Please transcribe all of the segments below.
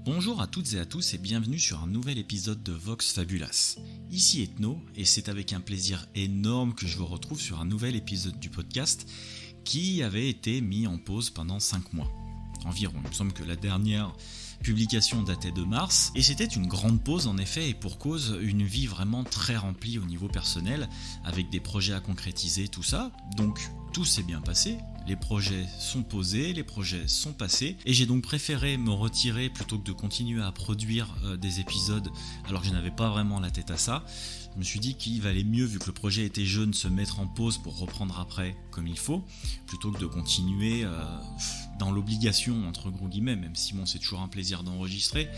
Bonjour à toutes et à tous et bienvenue sur un nouvel épisode de Vox Fabulas. Ici Ethno et c'est avec un plaisir énorme que je vous retrouve sur un nouvel épisode du podcast qui avait été mis en pause pendant 5 mois environ. Il me semble que la dernière publication datait de mars et c'était une grande pause en effet et pour cause une vie vraiment très remplie au niveau personnel avec des projets à concrétiser, tout ça. Donc tout s'est bien passé. Les projets sont posés, les projets sont passés et j'ai donc préféré me retirer plutôt que de continuer à produire des épisodes alors que je n'avais pas vraiment la tête à ça. Je me suis dit qu'il valait mieux, vu que le projet était jeune, se mettre en pause pour reprendre après comme il faut, plutôt que de continuer dans l'obligation, entre gros guillemets, même si bon, c'est toujours un plaisir d'enregistrer,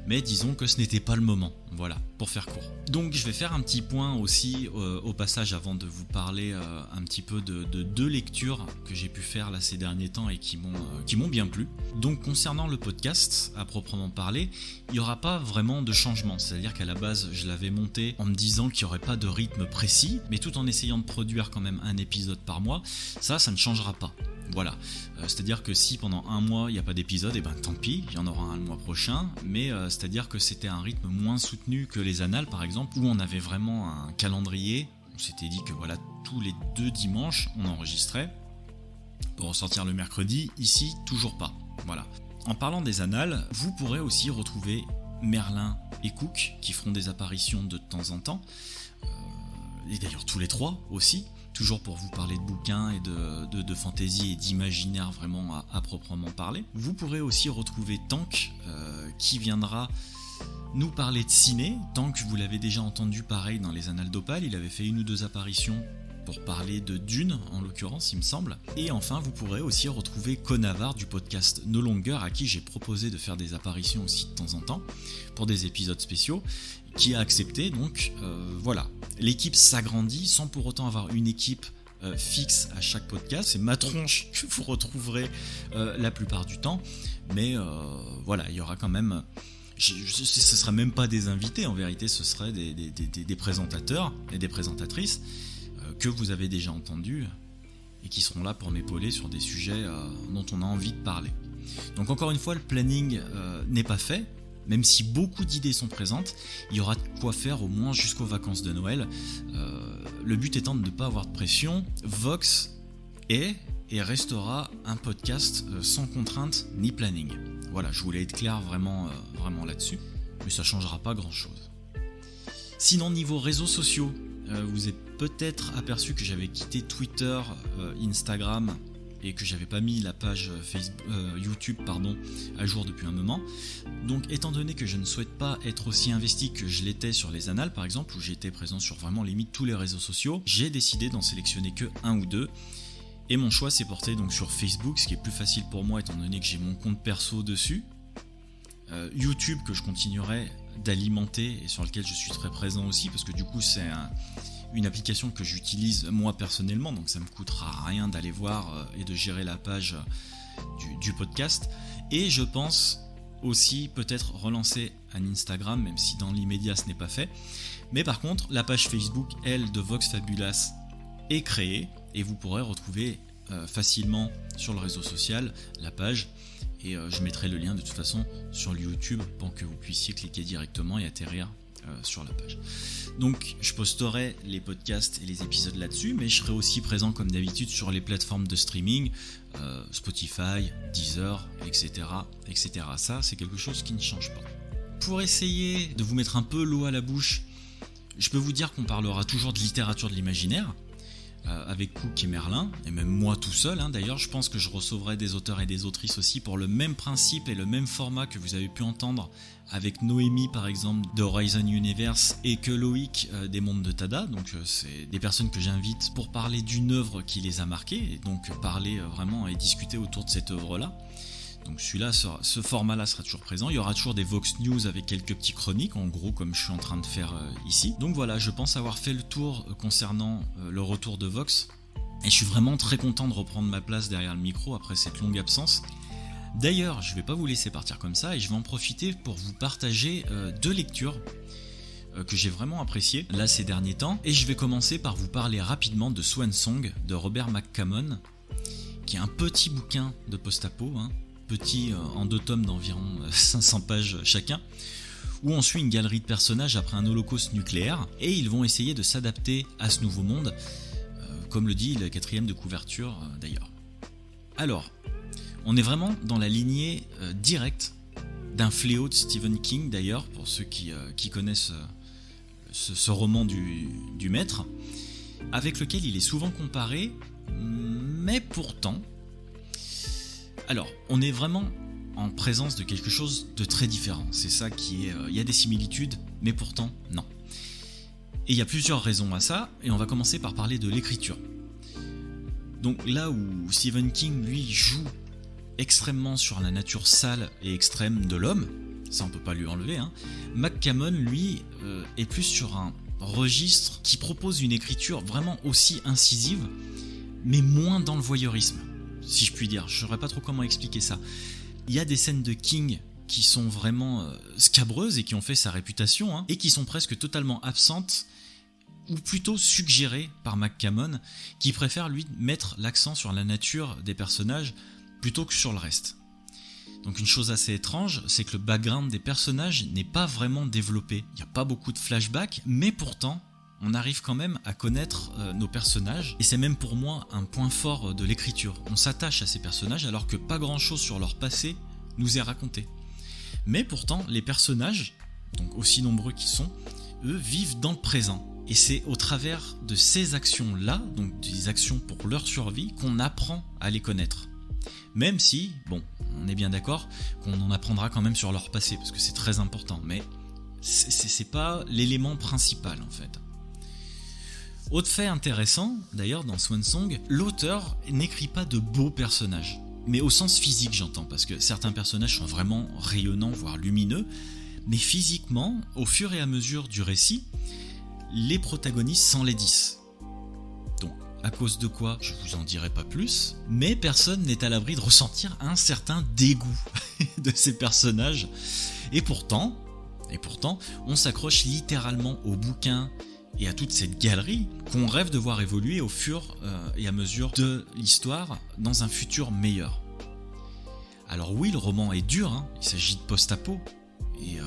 mais disons que ce n'était pas le moment, voilà, pour faire court. Donc je vais faire un petit point aussi au passage avant de vous parler un petit peu de deux lectures que j'ai pu faire là ces derniers temps et qui m'ont bien plu. Donc concernant le podcast, à proprement parler, il n'y aura pas vraiment de changement, c'est-à-dire qu'à la base je l'avais monté en me disant qu'il n'y aurait pas de rythme précis, mais tout en essayant de produire quand même un épisode par mois, ça ne changera pas. Voilà, c'est-à-dire que si pendant un mois il n'y a pas d'épisode, et ben tant pis, il y en aura un le mois prochain, mais c'est-à-dire que c'était un rythme moins soutenu que les annales par exemple, où on avait vraiment un calendrier, on s'était dit que voilà, tous les 2 dimanches on enregistrait, pour ressortir le mercredi, ici toujours pas, voilà. En parlant des annales, vous pourrez aussi retrouver Merlin et Cook qui feront des apparitions de temps en temps, et d'ailleurs tous les 3 aussi, toujours pour vous parler de bouquins et de fantaisie et d'imaginaire vraiment à proprement parler. Vous pourrez aussi retrouver Tank qui viendra nous parler de ciné. Tank, vous l'avez déjà entendu pareil dans les Annales d'Opale, il avait fait 1 ou 2 apparitions pour parler de Dune en l'occurrence il me semble. Et enfin vous pourrez aussi retrouver Conavar du podcast No Longer à qui j'ai proposé de faire des apparitions aussi de temps en temps pour des épisodes spéciaux, qui a accepté, donc voilà. L'équipe s'agrandit sans pour autant avoir une équipe fixe à chaque podcast, c'est ma tronche que vous retrouverez la plupart du temps, mais voilà, il y aura quand même... ce ne sera même pas des invités, en vérité ce seraient des présentateurs et des présentatrices que vous avez déjà entendus et qui seront là pour m'épauler sur des sujets dont on a envie de parler. Donc encore une fois, le planning n'est pas fait, même si beaucoup d'idées sont présentes, il y aura de quoi faire au moins jusqu'aux vacances de Noël. Le but étant de ne pas avoir de pression, Vox est et restera un podcast sans contrainte ni planning. Voilà, je voulais être clair vraiment là-dessus, mais ça ne changera pas grand-chose. Sinon, niveau réseaux sociaux, vous avez peut-être aperçu que j'avais quitté Twitter, Instagram et que j'avais pas mis la page YouTube à jour depuis un moment. Donc étant donné que je ne souhaite pas être aussi investi que je l'étais sur les annales par exemple, où j'étais présent sur vraiment limite tous les réseaux sociaux, j'ai décidé d'en sélectionner que 1 ou 2. Et mon choix s'est porté donc sur Facebook, ce qui est plus facile pour moi étant donné que j'ai mon compte perso dessus. YouTube que je continuerai d'alimenter et sur lequel je suis très présent aussi, parce que du coup c'est une application que j'utilise moi personnellement, donc ça me coûtera rien d'aller voir et de gérer la page du podcast. Et je pense aussi peut-être relancer un Instagram, même si dans l'immédiat ce n'est pas fait. Mais par contre, la page Facebook, elle, de Vox Fabulas est créée et vous pourrez retrouver facilement sur le réseau social la page. Et je mettrai le lien de toute façon sur le YouTube pour que vous puissiez cliquer directement et atterrir sur la page. Donc je posterai les podcasts et les épisodes là-dessus, mais je serai aussi présent comme d'habitude sur les plateformes de streaming, Spotify, Deezer, etc. Ça, c'est quelque chose qui ne change pas. Pour essayer de vous mettre un peu l'eau à la bouche, je peux vous dire qu'on parlera toujours de littérature de l'imaginaire, avec Cook et Merlin, et même moi tout seul d'ailleurs. Je pense que je recevrai des auteurs et des autrices aussi pour le même principe et le même format que vous avez pu entendre avec Noémie par exemple de Horizon Universe et que Loïc des Mondes de Tada. Donc c'est des personnes que j'invite pour parler d'une œuvre qui les a marqués et donc parler vraiment et discuter autour de cette œuvre là. Donc celui-là, ce format-là sera toujours présent. Il y aura toujours des Vox News avec quelques petites chroniques, en gros comme je suis en train de faire ici. Donc voilà, je pense avoir fait le tour concernant le retour de Vox. Et je suis vraiment très content de reprendre ma place derrière le micro après cette longue absence. D'ailleurs, je ne vais pas vous laisser partir comme ça et je vais en profiter pour vous partager 2 lectures que j'ai vraiment appréciées là ces derniers temps. Et je vais commencer par vous parler rapidement de Swan Song de Robert McCammon, qui est un petit bouquin de post-apo, petits en 2 tomes d'environ 500 pages chacun, où on suit une galerie de personnages après un holocauste nucléaire, et ils vont essayer de s'adapter à ce nouveau monde, comme le dit le 4e de couverture d'ailleurs. Alors, on est vraiment dans la lignée directe d'un fléau de Stephen King d'ailleurs, pour ceux qui connaissent ce roman du maître, avec lequel il est souvent comparé, mais pourtant... Alors, on est vraiment en présence de quelque chose de très différent. C'est ça qui est... Il y a des similitudes, mais pourtant, non. Et il y a plusieurs raisons à ça, et on va commencer par parler de l'écriture. Donc là où Stephen King, lui, joue extrêmement sur la nature sale et extrême de l'homme, ça on peut pas lui enlever, McCammon, lui, est plus sur un registre qui propose une écriture vraiment aussi incisive, mais moins dans le voyeurisme, si je puis dire. Je saurais pas trop comment expliquer ça. Il y a des scènes de King qui sont vraiment scabreuses et qui ont fait sa réputation, et qui sont presque totalement absentes, ou plutôt suggérées par McCammon, qui préfère lui mettre l'accent sur la nature des personnages plutôt que sur le reste. Donc une chose assez étrange, c'est que le background des personnages n'est pas vraiment développé. Il n'y a pas beaucoup de flashbacks, mais pourtant, on arrive quand même à connaître nos personnages, et c'est même pour moi un point fort de l'écriture. On s'attache à ces personnages alors que pas grand chose sur leur passé nous est raconté. Mais pourtant, les personnages, donc aussi nombreux qu'ils sont, eux vivent dans le présent. Et c'est au travers de ces actions-là, donc des actions pour leur survie, qu'on apprend à les connaître. Même si, bon, on est bien d'accord qu'on en apprendra quand même sur leur passé, parce que c'est très important, mais c'est pas l'élément principal en fait. Autre fait intéressant, d'ailleurs, dans Swan Song, l'auteur n'écrit pas de beaux personnages, mais au sens physique j'entends, parce que certains personnages sont vraiment rayonnants, voire lumineux, mais physiquement, au fur et à mesure du récit, les protagonistes s'enlaidissent. Donc, à cause de quoi, je vous en dirai pas plus, mais personne n'est à l'abri de ressentir un certain dégoût de ces personnages, et pourtant, on s'accroche littéralement au bouquin et à toute cette galerie qu'on rêve de voir évoluer au fur et à mesure de l'histoire dans un futur meilleur. Alors oui, le roman est dur, il s'agit de post-apo, et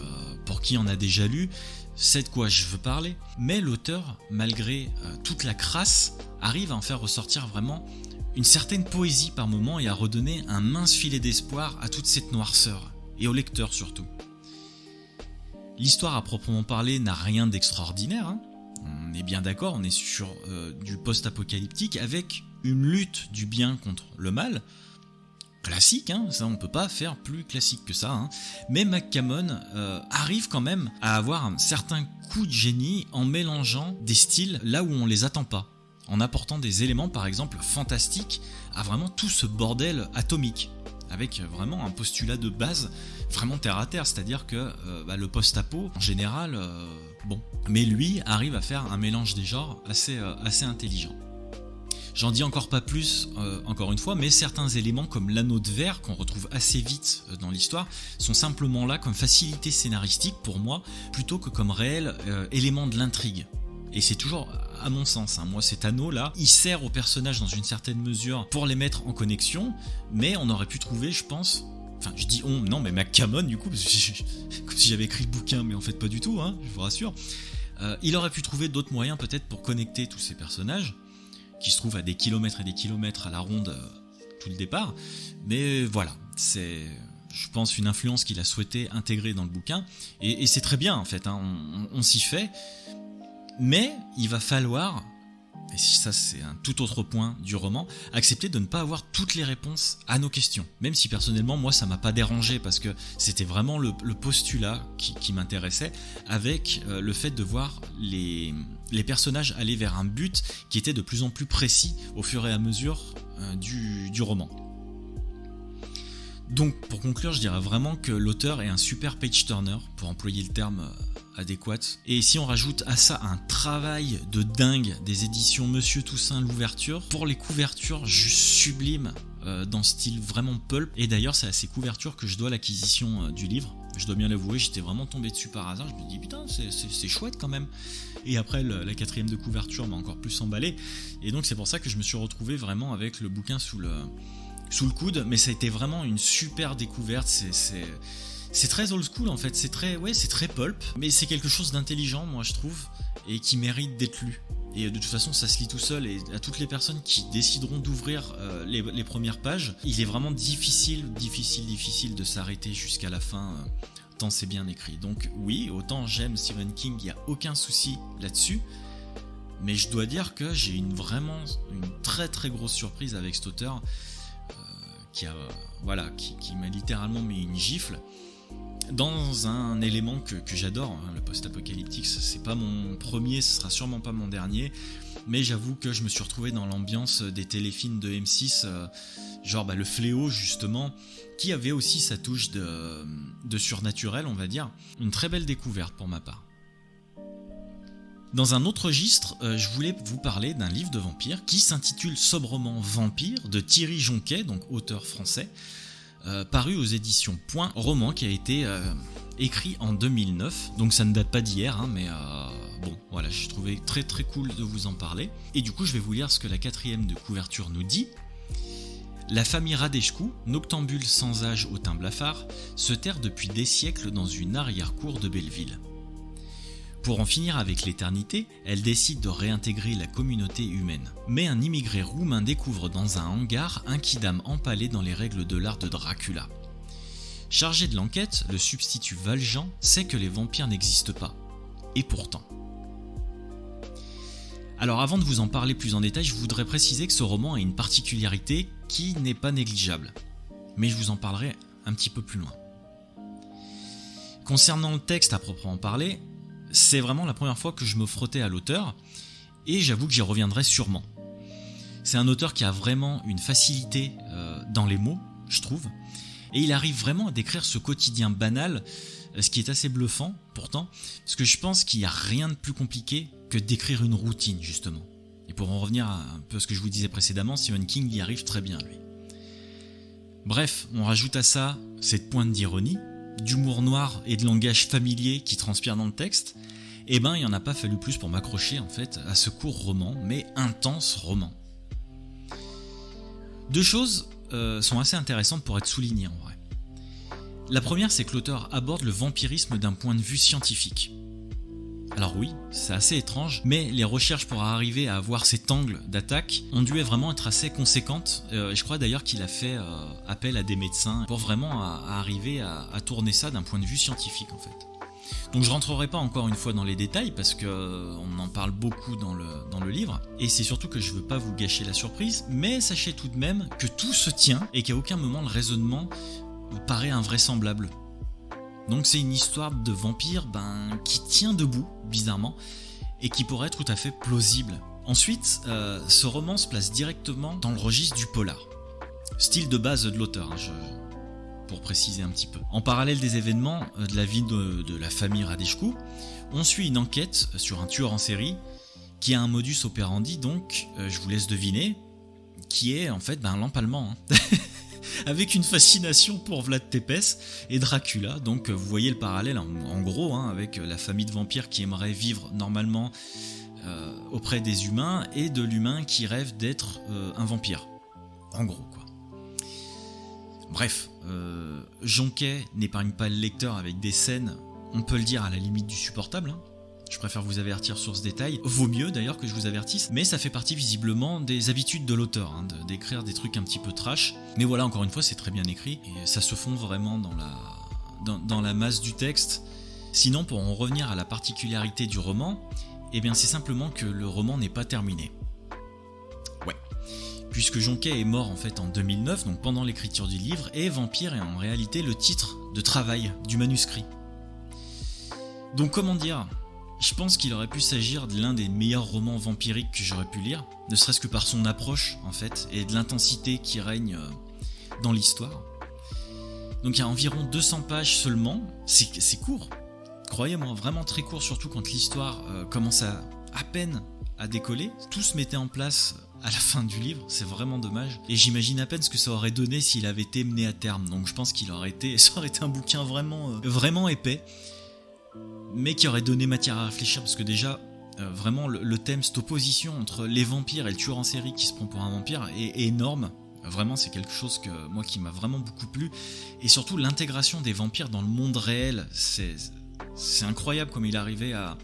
pour qui en a déjà lu, c'est de quoi je veux parler, mais l'auteur, malgré toute la crasse, arrive à en faire ressortir vraiment une certaine poésie par moment et à redonner un mince filet d'espoir à toute cette noirceur, et au lecteur surtout. L'histoire à proprement parler n'a rien d'extraordinaire, on est bien d'accord, on est sur du post-apocalyptique avec une lutte du bien contre le mal, classique, ça on peut pas faire plus classique que ça, mais McCammon arrive quand même à avoir un certain coup de génie en mélangeant des styles là où on les attend pas, en apportant des éléments par exemple fantastiques à vraiment tout ce bordel atomique, avec vraiment un postulat de base vraiment terre à terre, c'est-à-dire que le post-apo en général, mais lui arrive à faire un mélange des genres assez intelligent. J'en dis encore pas plus, encore une fois, mais certains éléments comme l'anneau de verre qu'on retrouve assez vite dans l'histoire sont simplement là comme facilité scénaristique pour moi, plutôt que comme réel élément de l'intrigue. Et c'est toujours à mon sens, moi cet anneau là, il sert aux personnages dans une certaine mesure pour les mettre en connexion, mais on aurait pu trouver, je pense, enfin je dis on, non mais McCammon du coup, parce que comme si j'avais écrit le bouquin, mais en fait pas du tout, je vous rassure, il aurait pu trouver d'autres moyens peut-être pour connecter tous ces personnages, qui se trouve à des kilomètres et des kilomètres à la ronde tout le départ, mais voilà, c'est, je pense, une influence qu'il a souhaité intégrer dans le bouquin, et c'est très bien en fait, on s'y fait, mais il va falloir, et ça c'est un tout autre point du roman, accepter de ne pas avoir toutes les réponses à nos questions, même si personnellement moi ça m'a pas dérangé, parce que c'était vraiment le postulat qui m'intéressait, avec le fait de voir les personnages aller vers un but qui était de plus en plus précis au fur et à mesure du roman. Donc pour conclure, je dirais vraiment que l'auteur est un super page-turner, pour employer le terme adéquat. Et si on rajoute à ça un travail de dingue des éditions Monsieur Toussaint l'ouverture, pour les couvertures juste sublimes, dans style vraiment pulp, et d'ailleurs c'est à ces couvertures que je dois l'acquisition du livre, je dois bien l'avouer, j'étais vraiment tombé dessus par hasard, je me dis putain c'est chouette quand même, et après la 4e de couverture m'a encore plus emballé, et donc c'est pour ça que je me suis retrouvé vraiment avec le bouquin sous sous le coude, mais ça a été vraiment une super découverte. C'est très old school en fait, c'est très pulp, mais c'est quelque chose d'intelligent, moi je trouve, et qui mérite d'être lu. Et de toute façon, ça se lit tout seul, et à toutes les personnes qui décideront d'ouvrir les premières pages, il est vraiment difficile de s'arrêter jusqu'à la fin, tant c'est bien écrit. Donc oui, autant j'aime Stephen King, il n'y a aucun souci là-dessus, mais je dois dire que j'ai vraiment une très très grosse surprise avec cet auteur, qui m'a littéralement mis une gifle dans un élément que j'adore, hein. Le post-apocalyptique, c'est pas mon premier, ce sera sûrement pas mon dernier, mais j'avoue que je me suis retrouvé dans l'ambiance des téléfilms de M6, genre Le Fléau justement, qui avait aussi sa touche de surnaturel, on va dire. Une très belle découverte pour ma part. Dans un autre registre, je voulais vous parler d'un livre de vampire qui s'intitule sobrement Vampire, de Thierry Jonquet, donc auteur français, paru aux éditions Point, roman qui a été écrit en 2009, donc ça ne date pas d'hier, hein, mais bon, voilà, j'ai trouvé très très cool de vous en parler. Et du coup, je vais vous lire ce que la 4e de couverture nous dit. La famille Radescu, noctambule sans âge au teint blafard, se terre depuis des siècles dans une arrière-cour de Belleville. Pour en finir avec l'éternité, elle décide de réintégrer la communauté humaine. Mais un immigré roumain découvre dans un hangar un kidam empalé dans les règles de l'art de Dracula. Chargé de l'enquête, le substitut Valjean sait que les vampires n'existent pas. Et pourtant. Alors avant de vous en parler plus en détail, je voudrais préciser que ce roman a une particularité qui n'est pas négligeable. Mais je vous en parlerai un petit peu plus loin. Concernant le texte à proprement parler, c'est vraiment la première fois que je me frottais à l'auteur, et j'avoue que j'y reviendrai sûrement. C'est un auteur qui a vraiment une facilité dans les mots, je trouve, et il arrive vraiment à décrire ce quotidien banal, ce qui est assez bluffant pourtant, parce que je pense qu'il n'y a rien de plus compliqué que d'écrire une routine justement. Et pour en revenir à un peu à ce que je vous disais précédemment, Stephen King y arrive très bien lui. Bref, on rajoute à ça cette pointe d'ironie, d'humour noir et de langage familier qui transpire dans le texte, et ben il n'y en a pas fallu plus pour m'accrocher en fait à ce court roman, mais intense roman. Deux choses sont assez intéressantes pour être soulignées en vrai. La première, c'est que l'auteur aborde le vampirisme d'un point de vue scientifique. Alors oui, c'est assez étrange, mais les recherches pour arriver à avoir cet angle d'attaque ont dû vraiment être assez conséquentes. Je crois d'ailleurs qu'il a fait appel à des médecins pour vraiment arriver à tourner ça d'un point de vue scientifique en fait. Donc je rentrerai pas encore une fois dans les détails parce qu'on en parle beaucoup dans le livre, et c'est surtout que je veux pas vous gâcher la surprise, mais sachez tout de même que tout se tient et qu'à aucun moment le raisonnement paraît invraisemblable. Donc c'est une histoire de vampire qui tient debout, bizarrement, et qui pourrait être tout à fait plausible. Ensuite, ce roman se place directement dans le registre du polar. Style de base de l'auteur, pour préciser un petit peu. En parallèle des événements de la vie de la famille Radescu, on suit une enquête sur un tueur en série qui a un modus operandi, donc je vous laisse deviner, qui est en fait l'empalement. Avec une fascination pour Vlad Tepes et Dracula, donc vous voyez le parallèle en gros avec la famille de vampires qui aimerait vivre normalement auprès des humains et de l'humain qui rêve d'être un vampire, en gros quoi. Bref, Jonquet n'épargne pas le lecteur avec des scènes, on peut le dire à la limite du supportable, Je préfère vous avertir sur ce détail. Vaut mieux d'ailleurs que je vous avertisse, mais ça fait partie visiblement des habitudes de l'auteur, d'écrire des trucs un petit peu trash. Mais voilà, encore une fois, c'est très bien écrit et ça se fond vraiment dans la masse du texte. Sinon, pour en revenir à la particularité du roman, eh bien c'est simplement que le roman n'est pas terminé. Ouais. Puisque Jonquet est mort en fait en 2009, donc pendant l'écriture du livre, et Vampire est en réalité le titre de travail du manuscrit. Donc comment dire ? Je pense qu'il aurait pu s'agir de l'un des meilleurs romans vampiriques que j'aurais pu lire, ne serait-ce que par son approche en fait, et de l'intensité qui règne dans l'histoire. Donc il y a environ 200 pages seulement, c'est court, croyez-moi, vraiment très court, surtout quand l'histoire commence à peine à décoller. Tout se mettait en place à la fin du livre, c'est vraiment dommage. Et j'imagine à peine ce que ça aurait donné s'il avait été mené à terme, donc je pense ça aurait été un bouquin vraiment épais, mais qui aurait donné matière à réfléchir, parce que déjà, vraiment le thème, cette opposition entre les vampires et le tueur en série qui se prend pour un vampire est énorme. Vraiment, c'est quelque chose qui m'a vraiment beaucoup plu. Et surtout, l'intégration des vampires dans le monde réel, c'est incroyable comme il arrivait à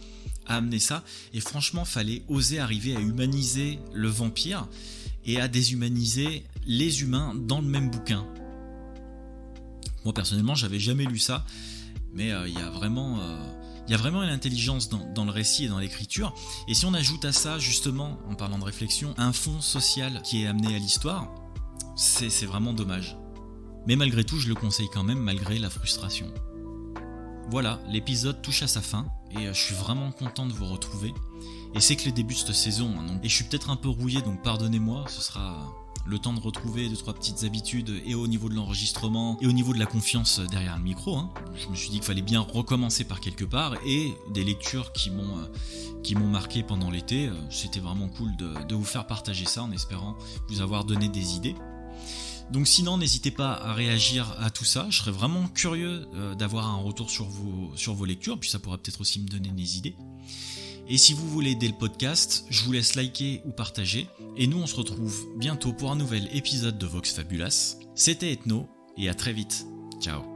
amener ça. Et franchement, fallait oser arriver à humaniser le vampire et à déshumaniser les humains dans le même bouquin. Moi, personnellement, j'avais jamais lu ça, mais il y a vraiment une intelligence dans le récit et dans l'écriture. Et si on ajoute à ça, justement, en parlant de réflexion, un fond social qui est amené à l'histoire, c'est vraiment dommage. Mais malgré tout, je le conseille quand même, malgré la frustration. Voilà, l'épisode touche à sa fin, et je suis vraiment content de vous retrouver. Et c'est que les débuts de cette saison, hein, et je suis peut-être un peu rouillé, donc pardonnez-moi, ce sera le temps de retrouver 2-3 petites habitudes, et au niveau de l'enregistrement, et au niveau de la confiance derrière le micro. Je me suis dit qu'il fallait bien recommencer par quelque part, et des lectures qui m'ont marqué pendant l'été, c'était vraiment cool de vous faire partager ça, en espérant vous avoir donné des idées. Donc sinon, n'hésitez pas à réagir à tout ça, je serais vraiment curieux d'avoir un retour sur vos lectures, puis ça pourra peut-être aussi me donner des idées. Et si vous voulez aider le podcast, je vous laisse liker ou partager, et nous on se retrouve bientôt pour un nouvel épisode de Vox Fabulas. C'était Ethno, et à très vite. Ciao.